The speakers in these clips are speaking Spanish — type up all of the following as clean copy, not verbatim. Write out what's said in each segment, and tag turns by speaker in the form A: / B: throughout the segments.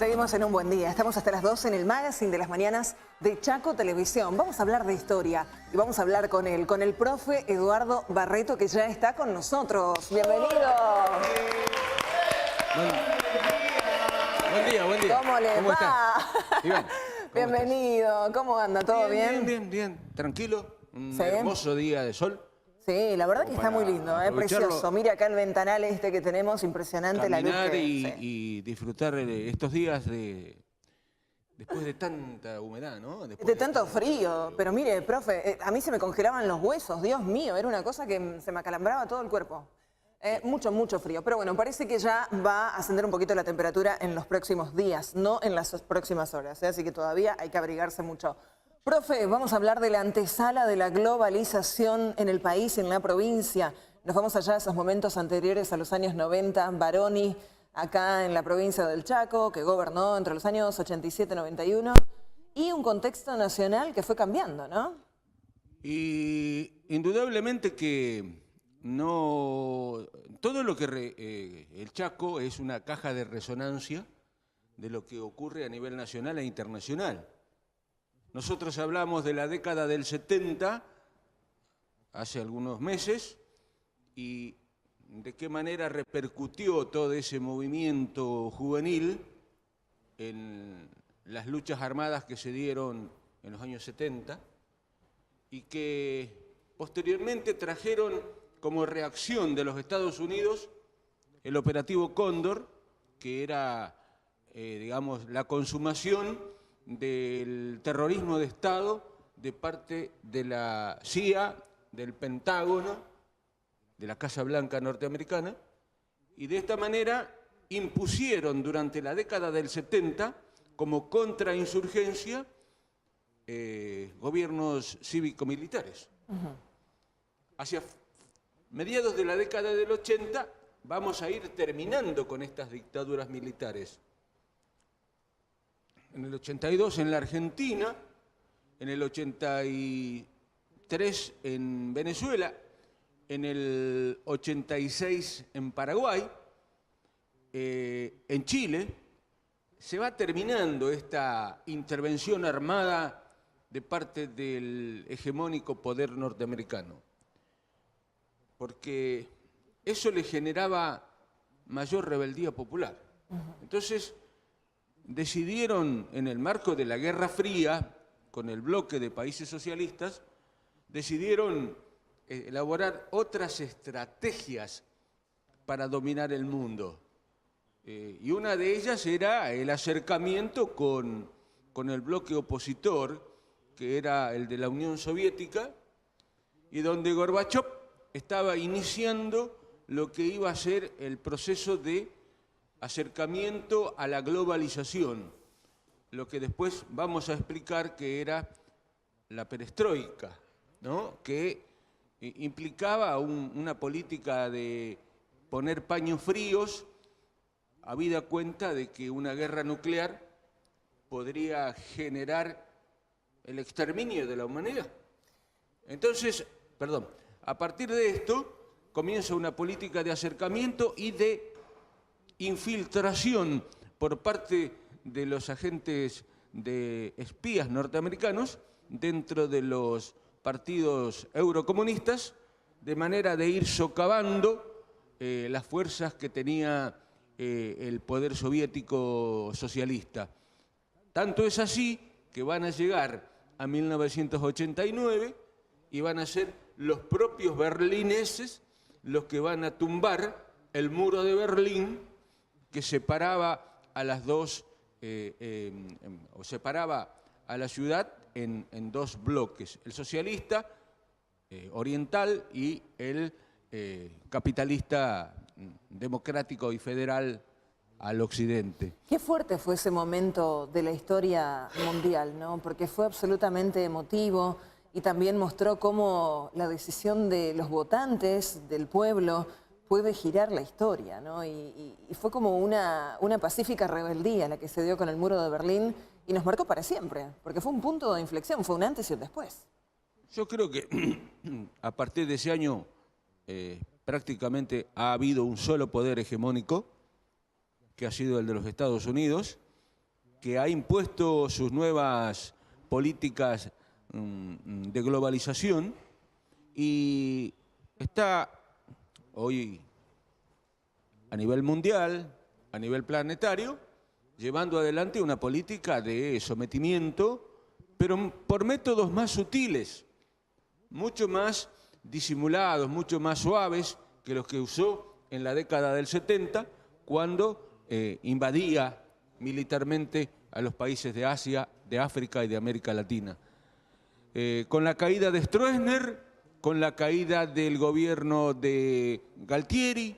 A: Seguimos en un buen día. Estamos hasta las 12 en el Magazine de las Mañanas de Chaco Televisión. Vamos a hablar de historia y vamos a hablar con el profe Eduardo Barreto, que ya está con nosotros. ¡Bienvenido!
B: Buen día, buen día.
A: ¿Cómo le va?
B: Bien.
A: Bienvenido. ¿Cómo anda? ¿Todo bien?
B: Bien. Tranquilo. Un
A: ¿Sí?
B: hermoso día de sol.
A: Sí, la verdad que está muy lindo, precioso. Mira acá el ventanal este que tenemos, impresionante la luz.
B: Caminar y disfrutar estos días después de tanta humedad, ¿no?
A: De tanto frío. Pero mire, profe, a mí se me congelaban los huesos, Dios mío, era una cosa que se me acalambraba todo el cuerpo. Mucho frío. Pero bueno, parece que ya va a ascender un poquito la temperatura en los próximos días, no en las próximas horas. Así que todavía hay que abrigarse mucho. Profe, vamos a hablar de la antesala de la globalización en el país, en la provincia. Nos vamos allá a esos momentos anteriores a los años 90. Baroni, acá en la provincia del Chaco, que gobernó entre los años 87 y 91. Y un contexto nacional que fue cambiando, ¿no?
B: Y indudablemente que no... Todo lo que el Chaco es una caja de resonancia de lo que ocurre a nivel nacional e internacional. Nosotros hablamos de la década del 70, hace algunos meses, y de qué manera repercutió todo ese movimiento juvenil en las luchas armadas que se dieron en los años 70 y que posteriormente trajeron como reacción de los Estados Unidos el operativo Cóndor, que era, digamos, la consumación del terrorismo de Estado de parte de la CIA, del Pentágono, de la Casa Blanca norteamericana, y de esta manera impusieron durante la década del 70 como contrainsurgencia gobiernos cívico-militares. Hacia mediados de la década del 80 vamos a ir terminando con estas dictaduras militares. En el 82 en la Argentina, en el 83 en Venezuela, en el 86 en Paraguay, en Chile, se va terminando esta intervención armada de parte del hegemónico poder norteamericano, porque eso le generaba mayor rebeldía popular. Entonces, decidieron, en el marco de la Guerra Fría, con el bloque de países socialistas, decidieron elaborar otras estrategias para dominar el mundo. Y una de ellas era el acercamiento con el bloque opositor, que era el de la Unión Soviética, y donde Gorbachov estaba iniciando lo que iba a ser el proceso de acercamiento a la globalización, lo que después vamos a explicar que era la perestroika, ¿no? Que implicaba una política de poner paños fríos, habida cuenta de que una guerra nuclear podría generar el exterminio de la humanidad. Entonces, a partir de esto comienza una política de acercamiento y de infiltración por parte de los agentes de espías norteamericanos dentro de los partidos eurocomunistas, de manera de ir socavando las fuerzas que tenía el poder soviético socialista. Tanto es así que van a llegar a 1989 y van a ser los propios berlineses los que van a tumbar el muro de Berlín, que separaba a las dos, o separaba a la ciudad en dos bloques, el socialista oriental y el capitalista democrático y federal al occidente.
A: Qué fuerte fue ese momento de la historia mundial, ¿no? Porque fue absolutamente emotivo y también mostró cómo la decisión de los votantes, del pueblo, puede girar la historia, ¿no? Y fue como una pacífica rebeldía la que se dio con el muro de Berlín y nos marcó para siempre, porque fue un punto de inflexión, fue un antes y un después.
B: Yo creo que a partir de ese año prácticamente ha habido un solo poder hegemónico, que ha sido el de los Estados Unidos, que ha impuesto sus nuevas políticas de globalización y está hoy a nivel mundial, a nivel planetario, llevando adelante una política de sometimiento, pero por métodos más sutiles, mucho más disimulados, mucho más suaves que los que usó en la década del 70, cuando invadía militarmente a los países de Asia, de África y de América Latina. Con la caída de Stroessner, con la caída del gobierno de Galtieri,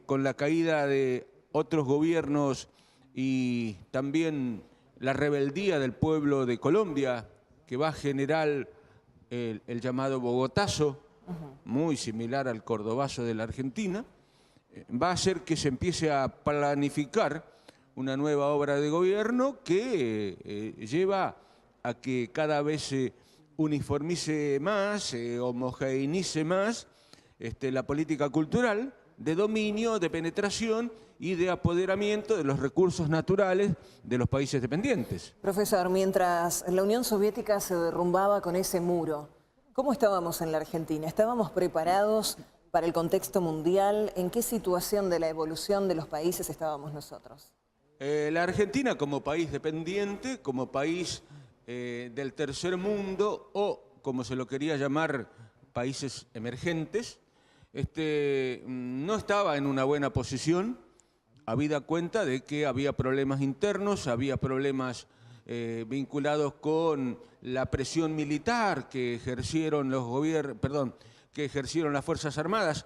B: con la caída de otros gobiernos y también la rebeldía del pueblo de Colombia, que va a generar el llamado Bogotazo, muy similar al Cordobazo de la Argentina, va a hacer que se empiece a planificar una nueva obra de gobierno que lleva a que cada vez se uniformice más, se homogeneice más la política cultural de dominio, de penetración y de apoderamiento de los recursos naturales de los países dependientes.
A: Profesor, mientras la Unión Soviética se derrumbaba con ese muro, ¿cómo estábamos en la Argentina? ¿Estábamos preparados para el contexto mundial? ¿En qué situación de la evolución de los países estábamos nosotros?
B: La Argentina como país dependiente, como país del tercer mundo o, como se lo quería llamar, países emergentes, no estaba en una buena posición, habida cuenta de que había problemas internos, había problemas vinculados con la presión militar que ejercieron que ejercieron las Fuerzas Armadas,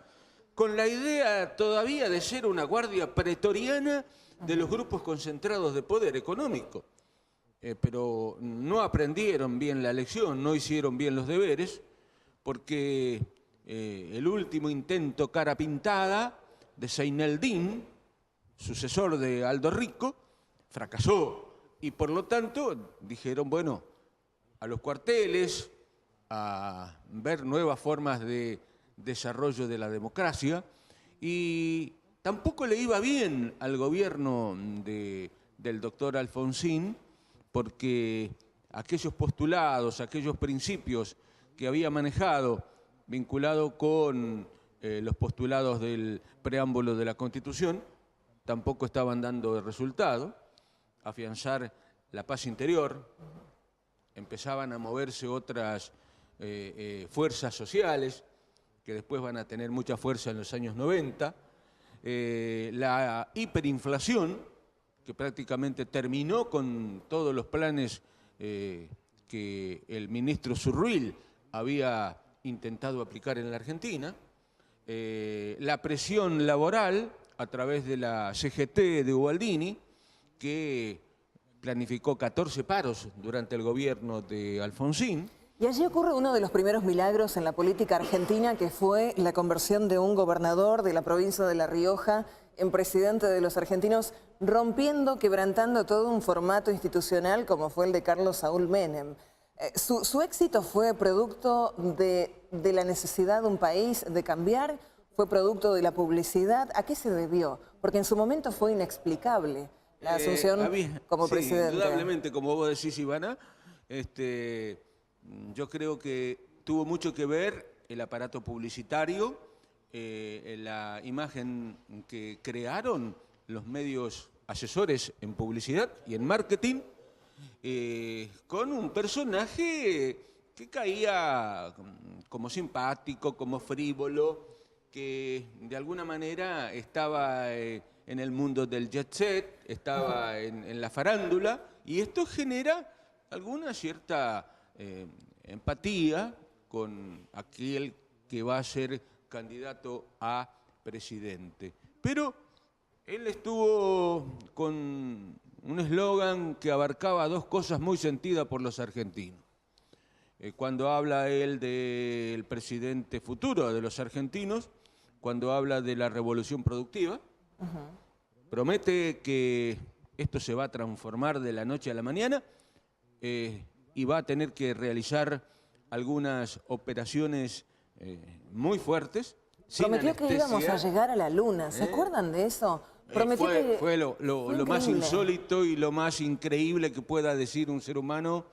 B: con la idea todavía de ser una guardia pretoriana de los grupos concentrados de poder económico. Pero no aprendieron bien la lección, no hicieron bien los deberes, porque el último intento cara pintada de Zaineldin, sucesor de Aldo Rico, fracasó. Y por lo tanto dijeron, bueno, a los cuarteles, a ver nuevas formas de desarrollo de la democracia, y tampoco le iba bien al gobierno del doctor Alfonsín, porque aquellos postulados, aquellos principios que había manejado vinculado con los postulados del preámbulo de la Constitución, tampoco estaban dando resultado. Afianzar la paz interior, empezaban a moverse otras fuerzas sociales, que después van a tener mucha fuerza en los años 90, la hiperinflación, que prácticamente terminó con todos los planes que el ministro Surruil había intentado aplicar en la Argentina, la presión laboral a través de la CGT de Ubaldini, que planificó 14 paros durante el gobierno de Alfonsín.
A: Y allí ocurre uno de los primeros milagros en la política argentina, que fue la conversión de un gobernador de la provincia de La Rioja en presidente de los argentinos, rompiendo, quebrantando todo un formato institucional como fue el de Carlos Saúl Menem. ¿Su éxito fue producto de la necesidad de un país de cambiar? ¿Fue producto de la publicidad? ¿A qué se debió? Porque en su momento fue inexplicable la asunción como presidente.
B: Indudablemente, como vos decís, Ivana, yo creo que tuvo mucho que ver el aparato publicitario, la imagen que crearon los medios asesores en publicidad y en marketing, con un personaje que caía como simpático, como frívolo, que de alguna manera estaba en el mundo del jet set, estaba en la farándula, y esto genera alguna cierta empatía con aquel que va a ser candidato a presidente. Pero él estuvo con un eslogan que abarcaba dos cosas muy sentidas por los argentinos. Cuando habla él del presidente futuro de los argentinos, cuando habla de la revolución productiva, promete que esto se va a transformar de la noche a la mañana y va a tener que realizar algunas operaciones muy fuertes.
A: Prometió que íbamos a llegar a la luna. ¿Se acuerdan de eso? Prometió que...
B: Fue lo más
A: increíble.
B: insólito y lo más increíble que pueda decir un ser humano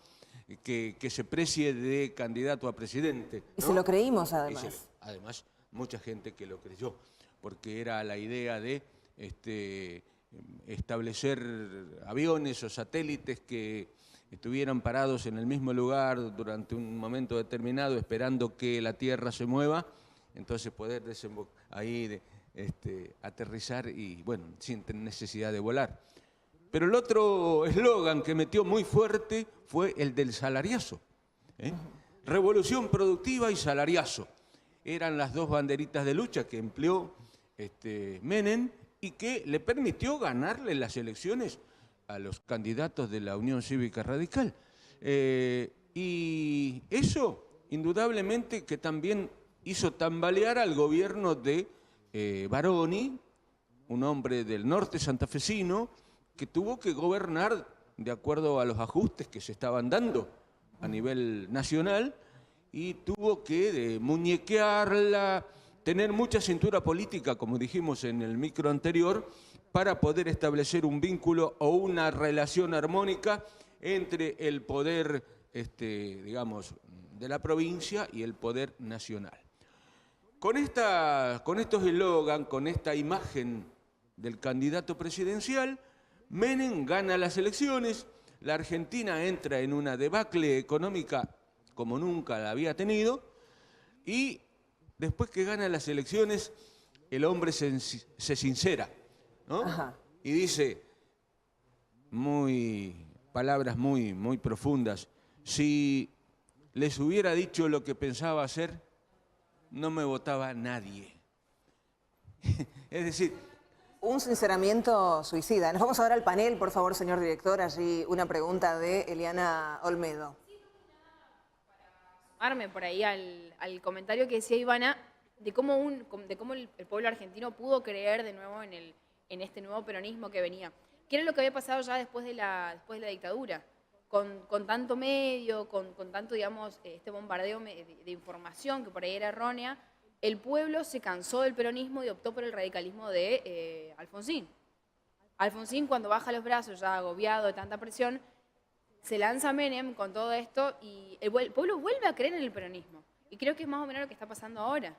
B: que se precie de candidato a presidente,
A: Y
B: ¿no?
A: se lo creímos,
B: Y
A: además.
B: además, mucha gente que lo creyó, porque era la idea de establecer aviones o satélites que estuvieran parados en el mismo lugar durante un momento determinado, esperando que la Tierra se mueva, entonces poder ahí aterrizar y, bueno, sin necesidad de volar. Pero el otro eslogan que metió muy fuerte fue el del salariazo. Revolución productiva y salariazo. Eran las dos banderitas de lucha que empleó Menem y que le permitió ganarle las elecciones a los candidatos de la Unión Cívica Radical. Y eso, indudablemente, que también hizo tambalear al gobierno de Baroni, un hombre del norte santafesino, que tuvo que gobernar de acuerdo a los ajustes que se estaban dando a nivel nacional y tuvo que muñequearla, tener mucha cintura política, como dijimos en el micro anterior, para poder establecer un vínculo o una relación armónica entre el poder, digamos, de la provincia y el poder nacional. Con estos eslogan, con esta imagen del candidato presidencial, Menem gana las elecciones, la Argentina entra en una debacle económica como nunca la había tenido, y después que gana las elecciones, el hombre se sincera, ¿no?
A: Ajá.
B: Y dice palabras muy profundas: si les hubiera dicho lo que pensaba hacer, no me votaba nadie. Es decir,
A: Un sinceramiento suicida. Nos vamos ahora al panel, por favor, señor director. Allí una pregunta de Eliana Olmedo.
C: Arme por ahí al comentario que decía Ivana de cómo el pueblo argentino pudo creer de nuevo en este nuevo peronismo que venía. ¿Qué era lo que había pasado ya después de la dictadura? Con tanto medio, con tanto, digamos, este bombardeo de información que por ahí era errónea, el pueblo se cansó del peronismo y optó por el radicalismo de Alfonsín. Alfonsín, cuando baja los brazos, ya agobiado de tanta presión, se lanza Menem con todo esto y el pueblo vuelve a creer en el peronismo. Y creo que es más o menos lo que está pasando ahora.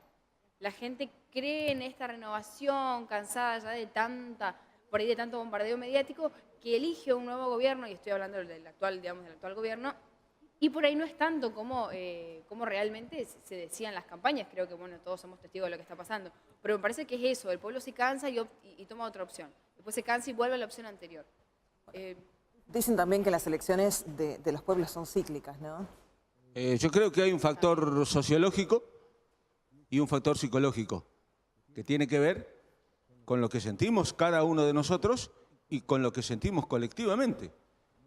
C: La gente cree en esta renovación, cansada ya de tanto bombardeo mediático, que elige un nuevo gobierno, y estoy hablando del actual, digamos, del actual gobierno, y por ahí no es tanto como realmente se decía en las campañas. Creo que, bueno, todos somos testigos de lo que está pasando. Pero me parece que es eso, el pueblo se cansa y toma otra opción. Después se cansa y vuelve a la opción anterior.
A: Dicen también que las elecciones de los pueblos son cíclicas, ¿no?
B: yo creo que hay un factor sociológico y un factor psicológico que tiene que ver con lo que sentimos cada uno de nosotros y con lo que sentimos colectivamente.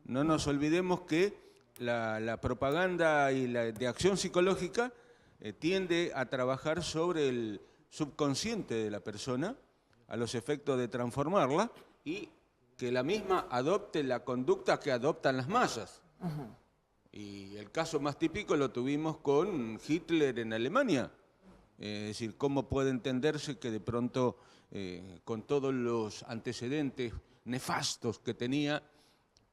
B: No nos olvidemos que la propaganda y de acción psicológica tiende a trabajar sobre el subconsciente de la persona a los efectos de transformarla y que la misma adopte la conducta que adoptan las masas. Y el caso más típico lo tuvimos con Hitler en Alemania. Es decir, cómo puede entenderse que de pronto, con todos los antecedentes nefastos que tenía,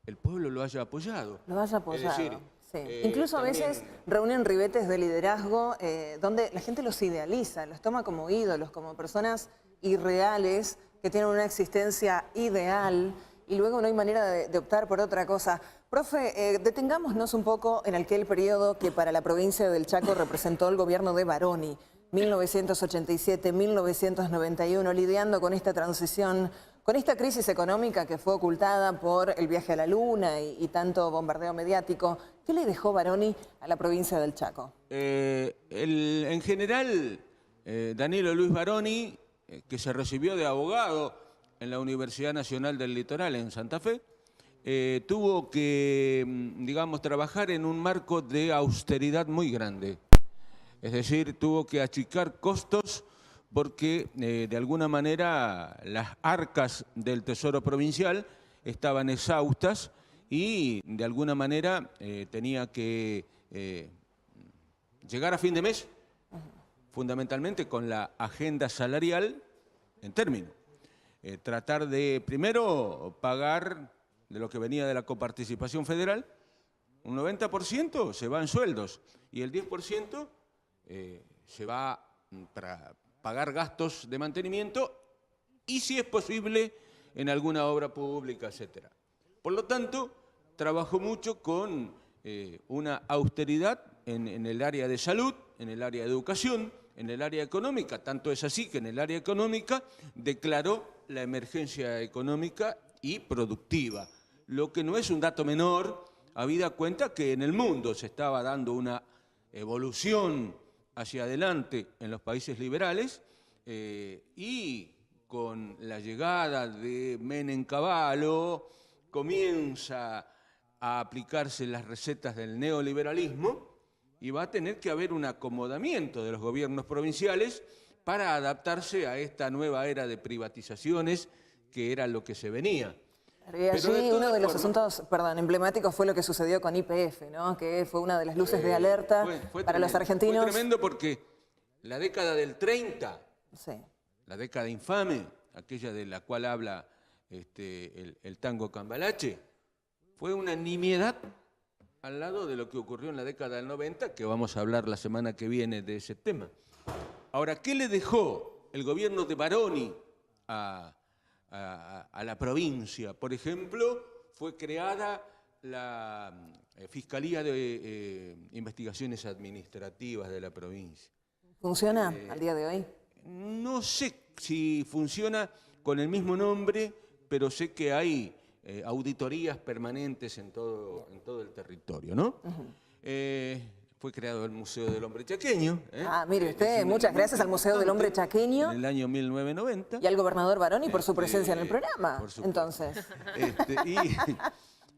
B: el pueblo lo haya apoyado.
A: Lo haya apoyado.
B: Es decir,
A: sí. Incluso a veces reúnen ribetes de liderazgo donde la gente los idealiza, los toma como ídolos, como personas irreales que tienen una existencia ideal y luego no hay manera de optar por otra cosa. Profe, detengámonos un poco en aquel periodo que para la provincia del Chaco representó el gobierno de Baroni, 1987-1991, lidiando con esta transición, con esta crisis económica que fue ocultada por el viaje a la Luna y tanto bombardeo mediático. ¿Qué le dejó Baroni a la provincia del Chaco?
B: En general, Danilo Luis Baroni, que se recibió de abogado en la Universidad Nacional del Litoral en Santa Fe, tuvo que, digamos, trabajar en un marco de austeridad muy grande. Es decir, tuvo que achicar costos porque de alguna manera las arcas del Tesoro Provincial estaban exhaustas y de alguna manera tenía que llegar a fin de mes, fundamentalmente con la agenda salarial en término. tratar de, primero, pagar de lo que venía de la coparticipación federal, un 90% se va en sueldos y el 10% se va para pagar gastos de mantenimiento y, si es posible, en alguna obra pública, etc. Por lo tanto, trabajó mucho con una austeridad en el área de salud, en el área de educación, en el área económica. Tanto es así que en el área económica declaró la emergencia económica y productiva, lo que no es un dato menor, habida cuenta que en el mundo se estaba dando una evolución hacia adelante en los países liberales y con la llegada de Menem Cavallo comienza a aplicarse las recetas del neoliberalismo y va a tener que haber un acomodamiento de los gobiernos provinciales para adaptarse a esta nueva era de privatizaciones que era lo que se venía.
A: Y allí uno de los asuntos, emblemáticos fue lo que sucedió con YPF, ¿no? Que fue una de las luces de alerta para los argentinos.
B: Fue tremendo porque la década del 30,
A: sí,
B: la década infame, aquella de la cual habla el tango Cambalache, fue una nimiedad al lado de lo que ocurrió en la década del 90, que vamos a hablar la semana que viene de ese tema. Ahora, ¿qué le dejó el gobierno de Baroni a la provincia? Por ejemplo, fue creada la Fiscalía de Investigaciones Administrativas de la provincia.
A: ¿Funciona al día de hoy?
B: No sé si funciona con el mismo nombre, pero sé que hay auditorías permanentes en todo el territorio, ¿no? Fue creado el Museo del Hombre Chaqueño.
A: Mire usted, muchas gracias al Museo del Hombre Chaqueño.
B: En el año 1990.
A: Y al gobernador Baroni por su presencia en el programa.
B: Por supuesto.
A: Entonces.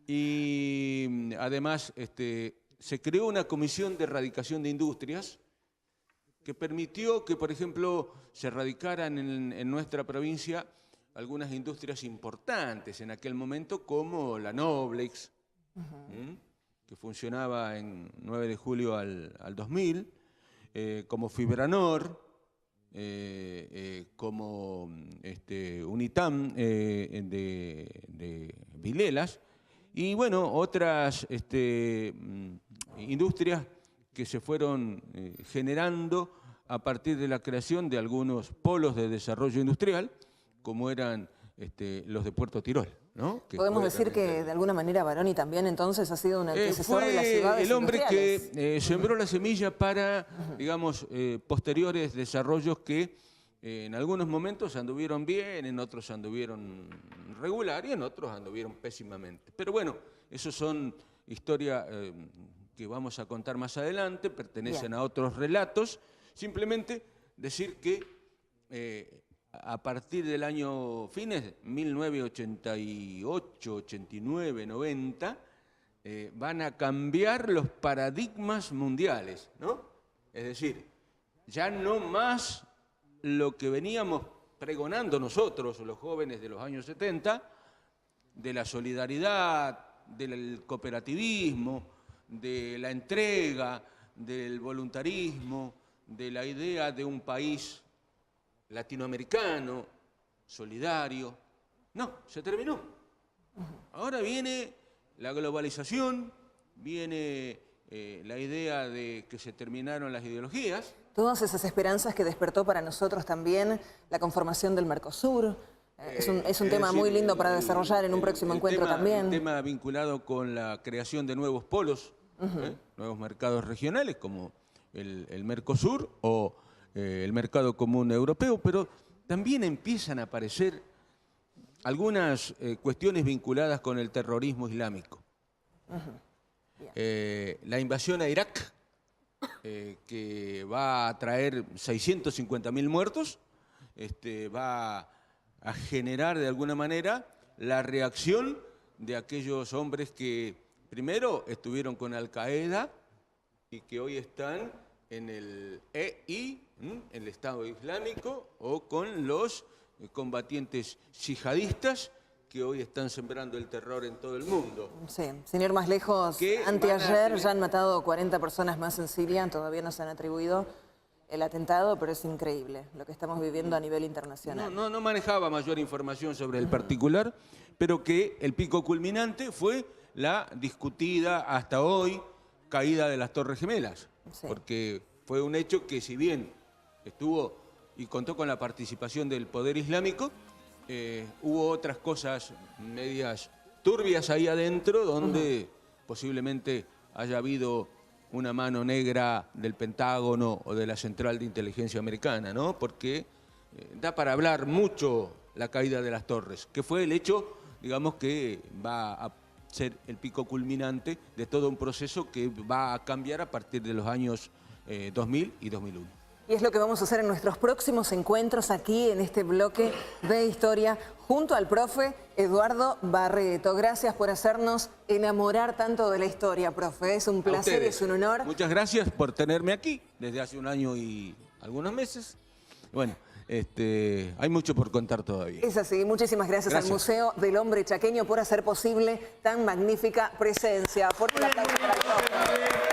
B: Y además se creó una comisión de erradicación de industrias que permitió que, por ejemplo, se erradicaran en nuestra provincia algunas industrias importantes en aquel momento, como la Noblex, que funcionaba en 9 de julio al 2000, como Fibranor, como Unitam de Vilelas, y bueno, otras industrias que se fueron generando a partir de la creación de algunos polos de desarrollo industrial, como eran los de PuertoTirol, ¿no?
A: Podemos decir que de alguna manera Baroni también entonces ha sido un antecesor de las ciudades
B: el hombre
A: industriales.
B: que sembró la semilla para, digamos, posteriores desarrollos que en algunos momentos anduvieron bien, en otros anduvieron regular y en otros anduvieron pésimamente. Pero bueno, esos son historias que vamos a contar más adelante, pertenecen a otros relatos. Simplemente decir que a partir del año fines 1988, 89, 90, van a cambiar los paradigmas mundiales, ¿no? Es decir, ya no más lo que veníamos pregonando nosotros, los jóvenes de los años 70, de la solidaridad, del cooperativismo, de la entrega, del voluntarismo, de la idea de un país latinoamericano, solidario. No, se terminó. Ahora viene la globalización, viene la idea de que se terminaron las ideologías.
A: Todas esas esperanzas que despertó para nosotros también la conformación del Mercosur. Es un tema muy lindo para desarrollar en un próximo encuentro también.
B: Un tema vinculado con la creación de nuevos polos, nuevos mercados regionales como el Mercosur o el mercado común europeo, pero también empiezan a aparecer algunas cuestiones vinculadas con el terrorismo islámico. La invasión a Irak, que va a traer 650.000 muertos, va a generar de alguna manera la reacción de aquellos hombres que primero estuvieron con Al-Qaeda y que hoy están en el EI, el Estado Islámico, o con los combatientes yihadistas que hoy están sembrando el terror en todo el mundo.
A: Sí, sin ir más lejos, anteayer ya han matado 40 personas más en Siria, todavía no se han atribuido el atentado, pero es increíble lo que estamos viviendo a nivel internacional.
B: No manejaba mayor información sobre el particular, pero que el pico culminante fue la discutida hasta hoy caída de las Torres Gemelas,
A: Sí.
B: porque fue un hecho que, si bien estuvo y contó con la participación del Poder Islámico, hubo otras cosas medias turbias ahí adentro, donde posiblemente haya habido una mano negra del Pentágono o de la Central de Inteligencia Americana, ¿no? Porque da para hablar mucho la caída de las torres, que fue el hecho, digamos, que va a ser el pico culminante de todo un proceso que va a cambiar a partir de los años 2000 y 2001.
A: Y es lo que vamos a hacer en nuestros próximos encuentros aquí en este bloque de historia junto al profe Eduardo Barreto. Gracias por hacernos enamorar tanto de la historia, profe. Es un placer, es un honor.
B: Muchas gracias por tenerme aquí desde hace un año y algunos meses. Bueno, hay mucho por contar todavía.
A: Es así. Muchísimas gracias al Museo del Hombre Chaqueño por hacer posible tan magnífica presencia. Fuerte el aplauso para el profe.